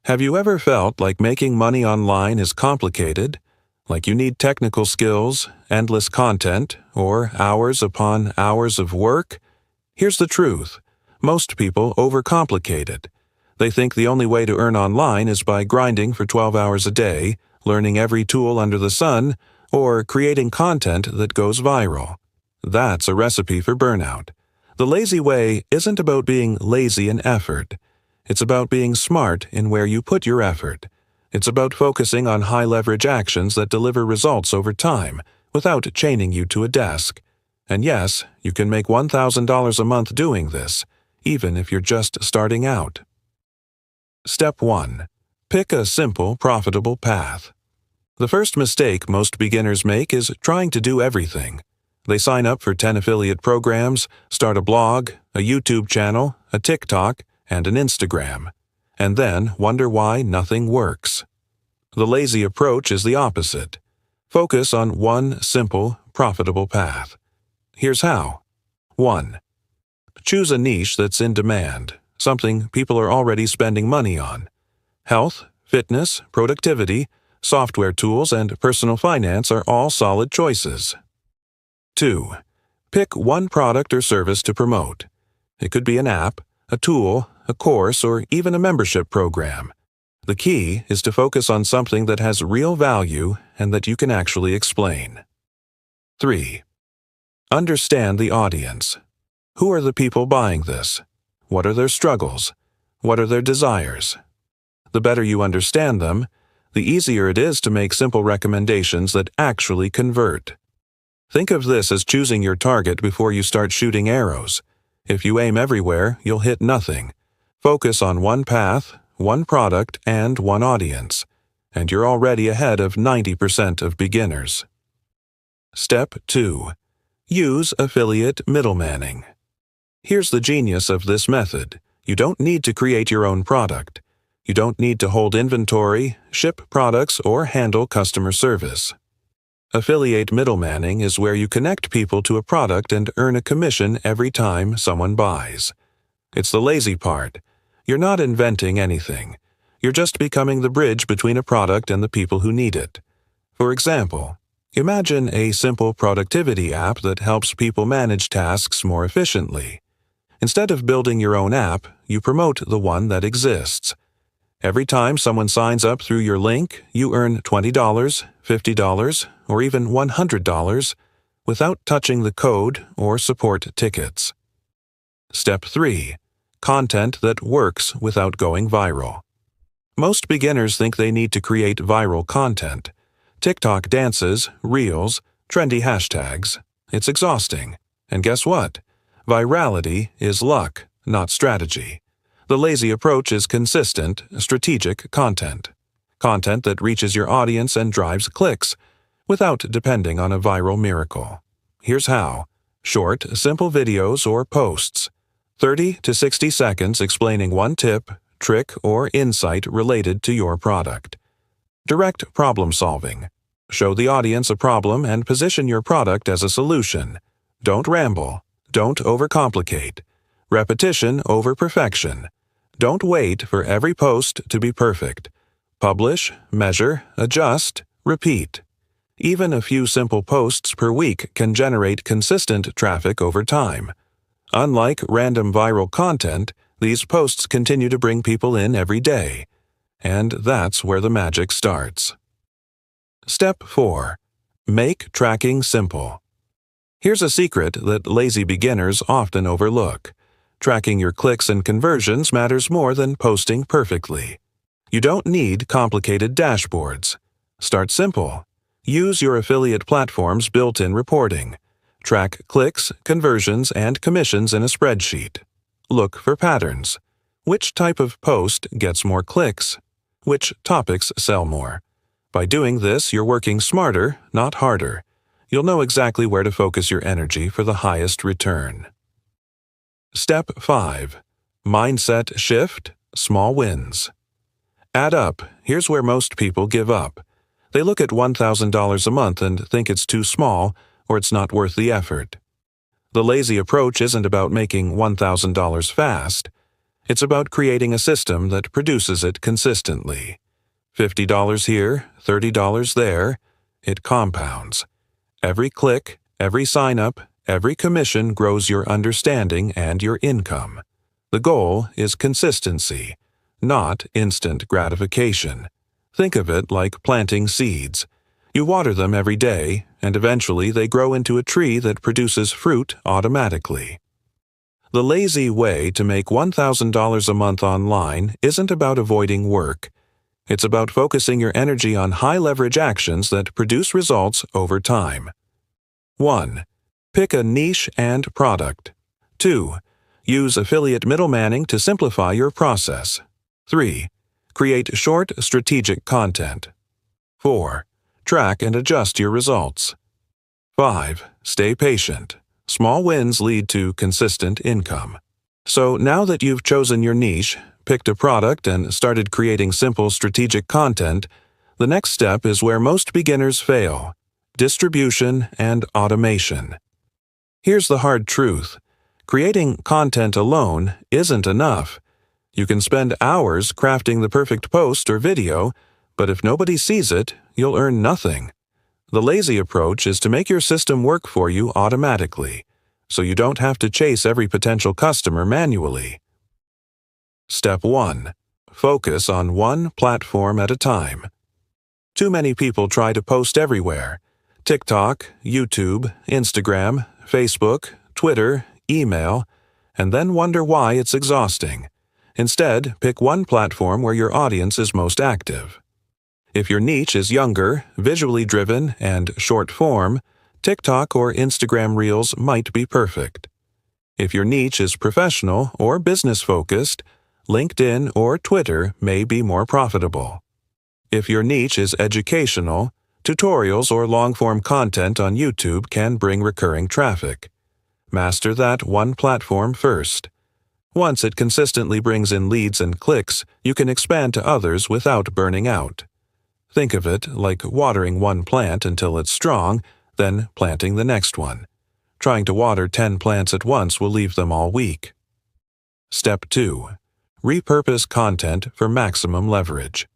Have you ever felt like making money online is complicated? Like you need technical skills, endless content, or hours upon hours of work? Here's the truth. Most people overcomplicate it. They think the only way to earn online is by grinding for 12 hours a day, learning every tool under the sun, or creating content that goes viral. That's a recipe for burnout. The lazy way isn't about being lazy in effort. It's about being smart in where you put your effort. It's about focusing on high-leverage actions that deliver results over time without chaining you to a desk. And yes, you can make $1,000 a month doing this, even if you're just starting out. Step 1. Pick a simple, profitable path. The first mistake most beginners make is trying to do everything. They sign up for 10 affiliate programs, start a blog, a YouTube channel, a TikTok, and an Instagram, and then wonder why nothing works. The lazy approach is the opposite. Focus on one simple, profitable path. Here's how. 1. Choose a niche that's in demand, something people are already spending money on. Health, fitness, productivity, software tools, and personal finance are all solid choices. 2. Pick one product or service to promote. It could be an app, a tool, a course, or even a membership program. The key is to focus on something that has real value and that you can actually explain. 3. Understand the audience. Who are the people buying this? What are their struggles? What are their desires? The better you understand them, the easier it is to make simple recommendations that actually convert. Think of this as choosing your target before you start shooting arrows. If you aim everywhere, you'll hit nothing. Focus on one path, one product, and one audience, and you're already ahead of 90% of beginners. Step 2. Use affiliate middlemaning. Here's the genius of this method. You don't need to create your own product. You don't need to hold inventory, ship products, or handle customer service. Affiliate middlemaning is where you connect people to a product and earn a commission every time someone buys. It's the lazy part. You're not inventing anything. You're just becoming the bridge between a product and the people who need it. For example, imagine a simple productivity app that helps people manage tasks more efficiently. Instead of building your own app, you promote the one that exists. Every time someone signs up through your link, you earn $20, $50, or even $100 without touching the code or support tickets. Step 3. Content that works without going viral. Most beginners think they need to create viral content. TikTok dances, reels, trendy hashtags. It's exhausting. And guess what? Virality is luck, not strategy. The lazy approach is consistent, strategic content. Content that reaches your audience and drives clicks, without depending on a viral miracle. Here's how. Short, simple videos or posts. 30 to 60 seconds explaining one tip, trick, or insight related to your product. Direct problem solving. Show the audience a problem and position your product as a solution. Don't ramble. Don't overcomplicate. Repetition over perfection. Don't wait for every post to be perfect. Publish, measure, adjust, repeat. Even a few simple posts per week can generate consistent traffic over time. Unlike random viral content, these posts continue to bring people in every day. And that's where the magic starts. Step 4. Make tracking simple. Here's a secret that lazy beginners often overlook. Tracking your clicks and conversions matters more than posting perfectly. You don't need complicated dashboards. Start simple. Use your affiliate platform's built-in reporting. Track clicks, conversions, and commissions in a spreadsheet. Look for patterns. Which type of post gets more clicks? Which topics sell more? By doing this, you're working smarter, not harder. You'll know exactly where to focus your energy for the highest return. Step 5. Mindset shift, small wins. Add up. Here's where most people give up. They look at $1,000 a month and think it's too small or it's not worth the effort. The lazy approach isn't about making $1,000 fast. It's about creating a system that produces it consistently. $50 here, $30 there. It compounds. Every click, every sign-up, every commission grows your understanding and your income. The goal is consistency, not instant gratification. Think of it like planting seeds. You water them every day, and eventually they grow into a tree that produces fruit automatically. The lazy way to make $1,000 a month online isn't about avoiding work. It's about focusing your energy on high-leverage actions that produce results over time. 1. Pick a niche and product. 2. Use affiliate middlemanning to simplify your process. 3. Create short, strategic content. 4. Track and adjust your results. 5. Stay patient. Small wins lead to consistent income. So now that you've chosen your niche, picked a product, and started creating simple strategic content, the next step is where most beginners fail: distribution and automation. Here's the hard truth. Creating content alone isn't enough. You can spend hours crafting the perfect post or video, but if nobody sees it, you'll earn nothing. The lazy approach is to make your system work for you automatically, so you don't have to chase every potential customer manually. Step 1. Focus on one platform at a time. Too many people try to post everywhere: TikTok, YouTube, Instagram, Facebook, Twitter, email, and then wonder why it's exhausting. Instead, pick one platform where your audience is most active. If your niche is younger, visually driven, and short form, TikTok or Instagram Reels might be perfect. If your niche is professional or business-focused, LinkedIn or Twitter may be more profitable. If your niche is educational, tutorials or long-form content on YouTube can bring recurring traffic. Master that one platform first. Once it consistently brings in leads and clicks, you can expand to others without burning out. Think of it like watering one plant until it's strong, then planting the next one. Trying to water 10 plants at once will leave them all weak. Step 2. Repurpose content for maximum leverage.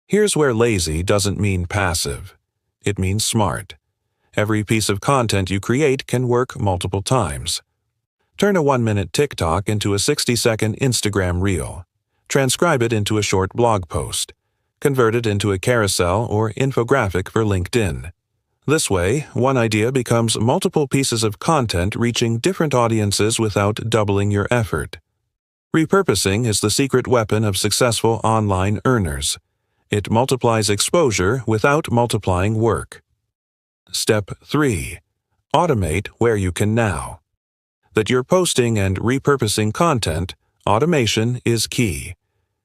Here's where lazy doesn't mean passive. It means smart. Every piece of content you create can work multiple times. Turn a 1-minute TikTok into a 60-second Instagram Reel. Transcribe it into a short blog post. Convert it into a carousel or infographic for LinkedIn. This way, one idea becomes multiple pieces of content reaching different audiences without doubling your effort. Repurposing is the secret weapon of successful online earners. It multiplies exposure without multiplying work. Step 3. Automate where you can now. That you're posting and repurposing content, automation is key.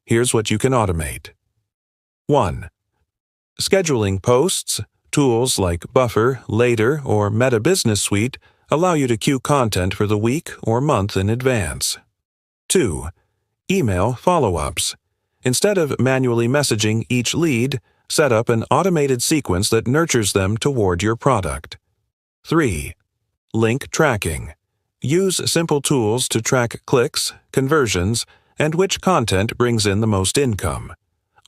Here's what you can automate. 1. Scheduling posts. Tools like Buffer, Later, or Meta Business Suite allow you to queue content for the week or month in advance. 2. Email follow-ups. Instead of manually messaging each lead, set up an automated sequence that nurtures them toward your product. 3. Link tracking. Use simple tools to track clicks, conversions, and which content brings in the most income.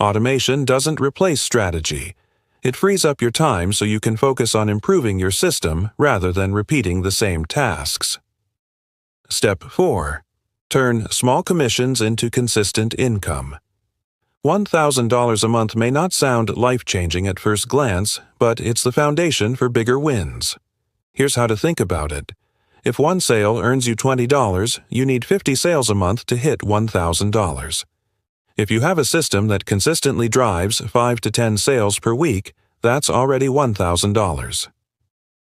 Automation doesn't replace strategy. It frees up your time so you can focus on improving your system rather than repeating the same tasks. Step 4. Turn small commissions into consistent income. $1,000 a month may not sound life-changing at first glance, but it's the foundation for bigger wins. Here's how to think about it. If one sale earns you $20, you need 50 sales a month to hit $1,000. If you have a system that consistently drives 5 to 10 sales per week, that's already $1,000.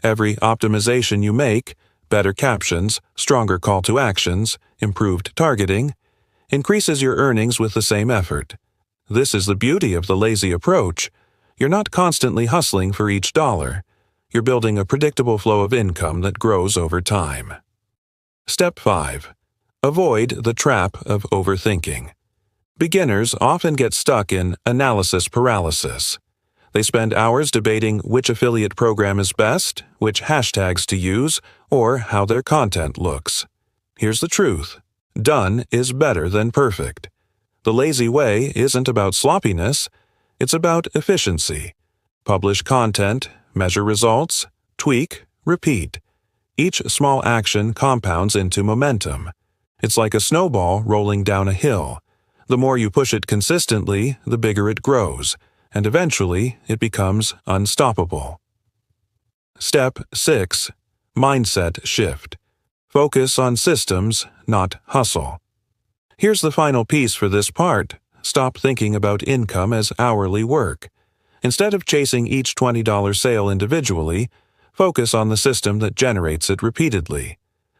Every optimization you make, better captions, stronger call to actions, improved targeting, increases your earnings with the same effort. This is the beauty of the lazy approach. You're not constantly hustling for each dollar. You're building a predictable flow of income that grows over time. Step 5. Avoid the trap of overthinking. Beginners often get stuck in analysis paralysis. They spend hours debating which affiliate program is best, which hashtags to use, or how their content looks. Here's the truth. Done is better than perfect. The lazy way isn't about sloppiness, it's about efficiency. Publish content, measure results, tweak, repeat. Each small action compounds into momentum. It's like a snowball rolling down a hill. The more you push it consistently, the bigger it grows, and eventually it becomes unstoppable. Step 6. Mindset shift. Focus on systems, not hustle. Here's the final piece for this part. Stop thinking about income as hourly work. Instead of chasing each $20 sale individually, focus on the system that generates it repeatedly.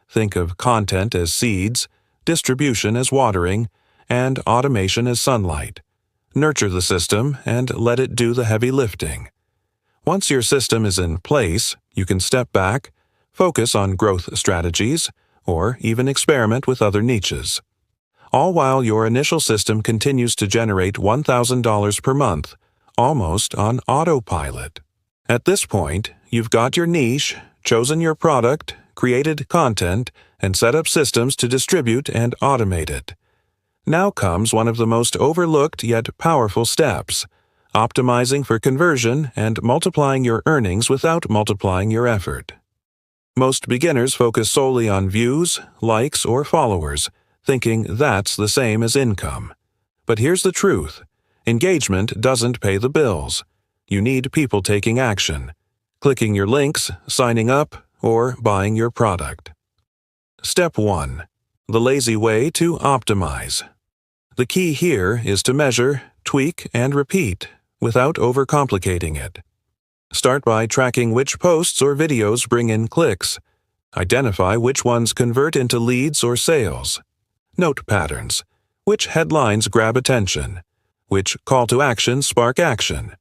Think of content as seeds, distribution as watering, and automation as sunlight. Nurture the system and let it do the heavy lifting. Once your system is in place, you can step back, focus on growth strategies, or even experiment with other niches. All while your initial system continues to generate $1,000 per month, almost on autopilot. At this point, you've got your niche, chosen your product, created content, and set up systems to distribute and automate it. Now comes one of the most overlooked yet powerful steps: optimizing for conversion and multiplying your earnings without multiplying your effort. Most beginners focus solely on views, likes, or followers, thinking that's the same as income. But here's the truth: engagement doesn't pay the bills. You need people taking action, clicking your links, signing up, or buying your product. Step 1. The lazy way to optimize. The key here is to measure, tweak, and repeat without overcomplicating it. Start by tracking which posts or videos bring in clicks. Identify which ones convert into leads or sales. Note patterns. Which headlines grab attention? Which call to actions spark action?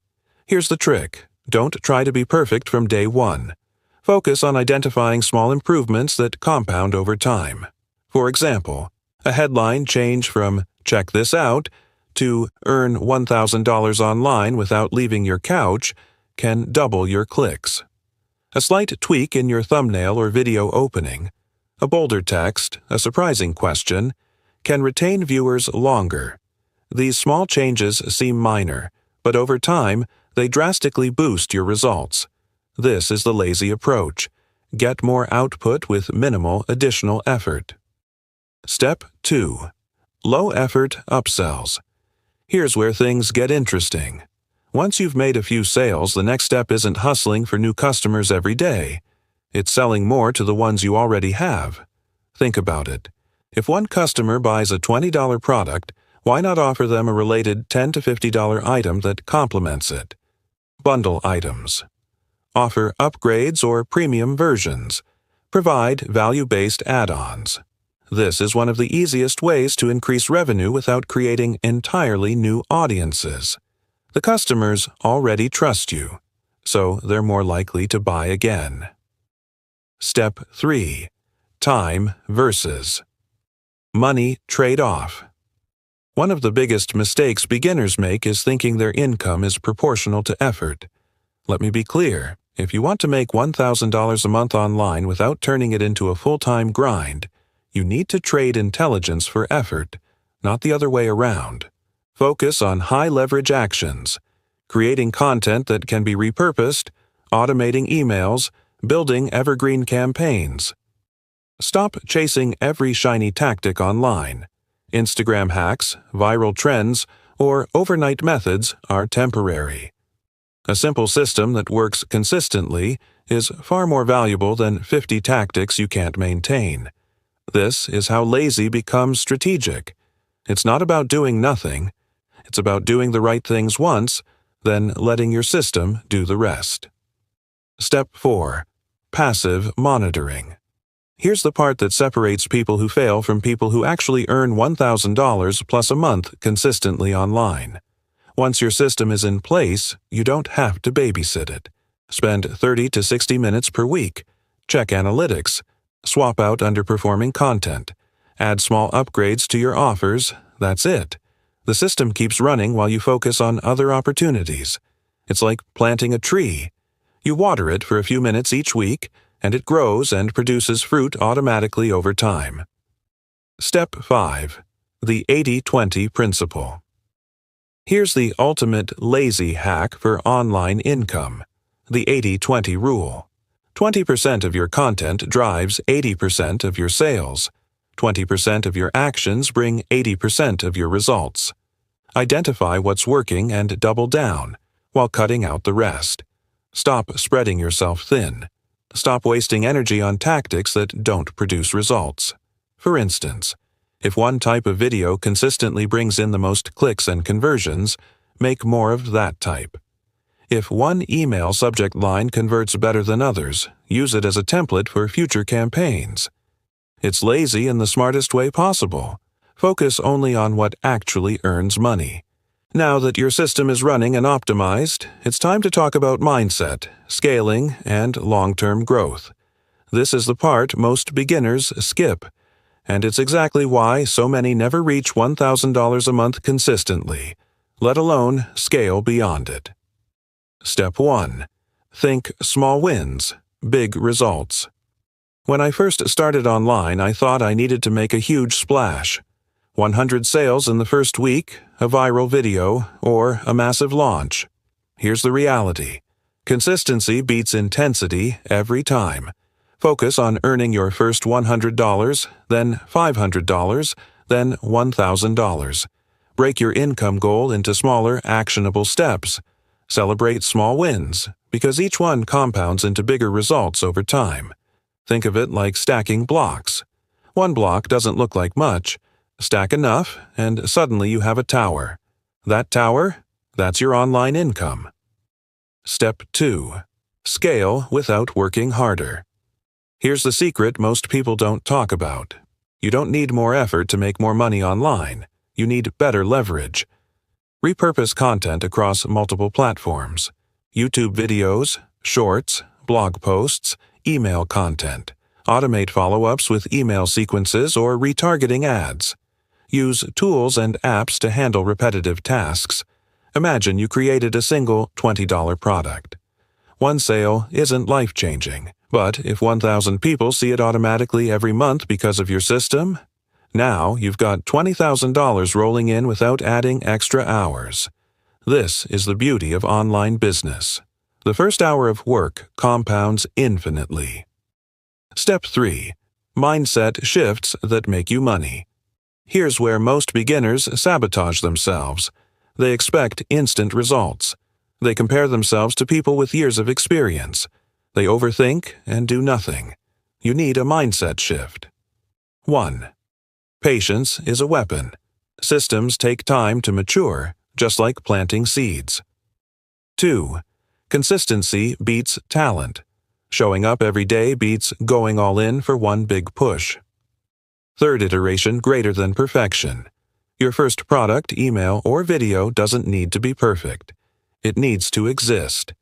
Here's the trick: don't try to be perfect from day one. Focus on identifying small improvements that compound over time. For example, a headline change from "check this out" to "earn $1,000 online without leaving your couch" can double your clicks. A slight tweak in your thumbnail or video opening, a bolder text, a surprising question, can retain viewers longer. These small changes seem minor, but over time, they drastically boost your results. This is the lazy approach. Get more output with minimal additional effort. Step 2. Low-effort upsells. Here's where things get interesting. Once you've made a few sales, the next step isn't hustling for new customers every day. It's selling more to the ones you already have. Think about it. If one customer buys a $20 product, why not offer them a related $10 to $50 item that complements it? Bundle items. Offer upgrades or premium versions. Provide value-based add-ons. This is one of the easiest ways to increase revenue without creating entirely new audiences. The customers already trust you, so they're more likely to buy again. Step 3. Time versus money trade-off. One of the biggest mistakes beginners make is thinking their income is proportional to effort. Let me be clear: if you want to make $1,000 a month online without turning it into a full-time grind, you need to trade intelligence for effort, not the other way around. Focus on high-leverage actions: creating content that can be repurposed, automating emails, building evergreen campaigns. Stop chasing every shiny tactic online. Instagram hacks, viral trends, or overnight methods are temporary. A simple system that works consistently is far more valuable than 50 tactics you can't maintain. This is how lazy becomes strategic. It's not about doing nothing. It's about doing the right things once, then letting your system do the rest. Step 4. Passive monitoring. Here's the part that separates people who fail from people who actually earn $1,000 plus a month consistently online. Once your system is in place, you don't have to babysit it. Spend 30 to 60 minutes per week. Check analytics. Swap out underperforming content. Add small upgrades to your offers. That's it. The system keeps running while you focus on other opportunities. It's like planting a tree. You water it for a few minutes each week, and it grows and produces fruit automatically over time. Step 5. The 80-20 Principle. Here's the ultimate lazy hack for online income. The 80-20 rule. 20% of your content drives 80% of your sales. 20% of your actions bring 80% of your results. Identify what's working and double down, while cutting out the rest. Stop spreading yourself thin. Stop wasting energy on tactics that don't produce results. For instance, if one type of video consistently brings in the most clicks and conversions, make more of that type. If one email subject line converts better than others, use it as a template for future campaigns. It's lazy in the smartest way possible. Focus only on what actually earns money. Now that your system is running and optimized, it's time to talk about mindset, scaling, and long-term growth. This is the part most beginners skip, and it's exactly why so many never reach $1,000 a month consistently, let alone scale beyond it. Step 1. Think small wins, big results. When I first started online, I thought I needed to make a huge splash. 100 sales in the first week, a viral video, or a massive launch. Here's the reality. Consistency beats intensity every time. Focus on earning your first $100, then $500, then $1,000. Break your income goal into smaller, actionable steps. Celebrate small wins, because each one compounds into bigger results over time. Think of it like stacking blocks. One block doesn't look like much. Stack enough, and suddenly you have a tower. That tower, that's your online income. Step 2. Scale without working harder. Here's the secret most people don't talk about. You don't need more effort to make more money online. You need better leverage. Repurpose content across multiple platforms. YouTube videos, shorts, blog posts, email content. Automate follow-ups with email sequences or retargeting ads. Use tools and apps to handle repetitive tasks. Imagine you created a single $20 product. One sale isn't life-changing, but if 1,000 people see it automatically every month because of your system, now you've got $20,000 rolling in without adding extra hours. This is the beauty of online business. The first hour of work compounds infinitely. Step 3. Mindset shifts that make you money. Here's where most beginners sabotage themselves. They expect instant results. They compare themselves to people with years of experience. They overthink and do nothing. You need a mindset shift. 1. Patience is a weapon. Systems take time to mature, just like planting seeds. 2. Consistency beats talent. Showing up every day beats going all in for one big push. Third iteration greater than perfection. Your first product, email, or video doesn't need to be perfect. It needs to exist.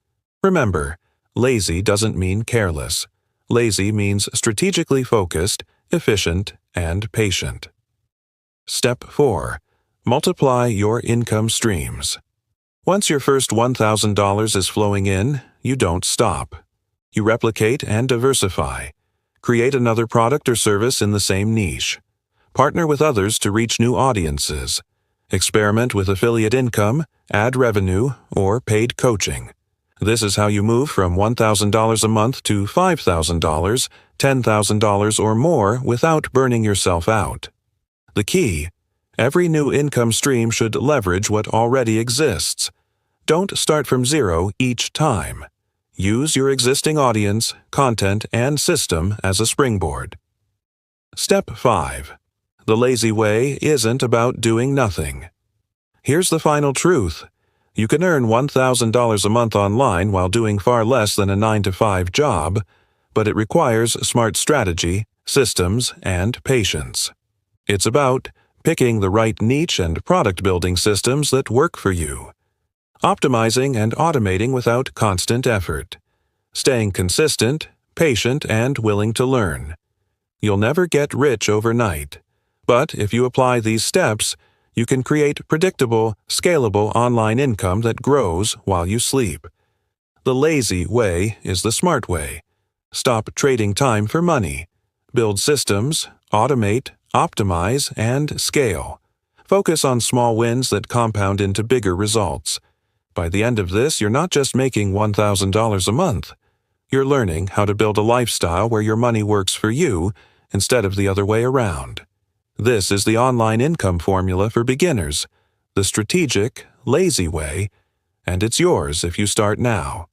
Remember, lazy doesn't mean careless. Lazy means strategically focused, efficient, and patient. Step 4. Multiply your income streams. Once your first $1,000 is flowing in, you don't stop. You replicate and diversify. Create another product or service in the same niche. Partner with others to reach new audiences. Experiment with affiliate income, ad revenue, or paid coaching. This is how you move from $1,000 a month to $5,000, $10,000 or more without burning yourself out. The key: every new income stream should leverage what already exists. Don't start from zero each time. Use your existing audience, content, and system as a springboard. Step 5. The lazy way isn't about doing nothing. Here's the final truth. You can earn $1,000 a month online while doing far less than a 9-to-5 job, but it requires smart strategy, systems, and patience. It's about picking the right niche and product-building systems that work for you. Optimizing and automating without constant effort. Staying consistent, patient, and willing to learn. You'll never get rich overnight, but if you apply these steps, you can create predictable, scalable online income that grows while you sleep. The lazy way is the smart way. Stop trading time for money. Build systems, automate, optimize, and scale. Focus on small wins that compound into bigger results. By the end of this, you're not just making $1,000 a month. You're learning how to build a lifestyle where your money works for you instead of the other way around. This is the online income formula for beginners, the strategic, lazy way, and it's yours if you start now.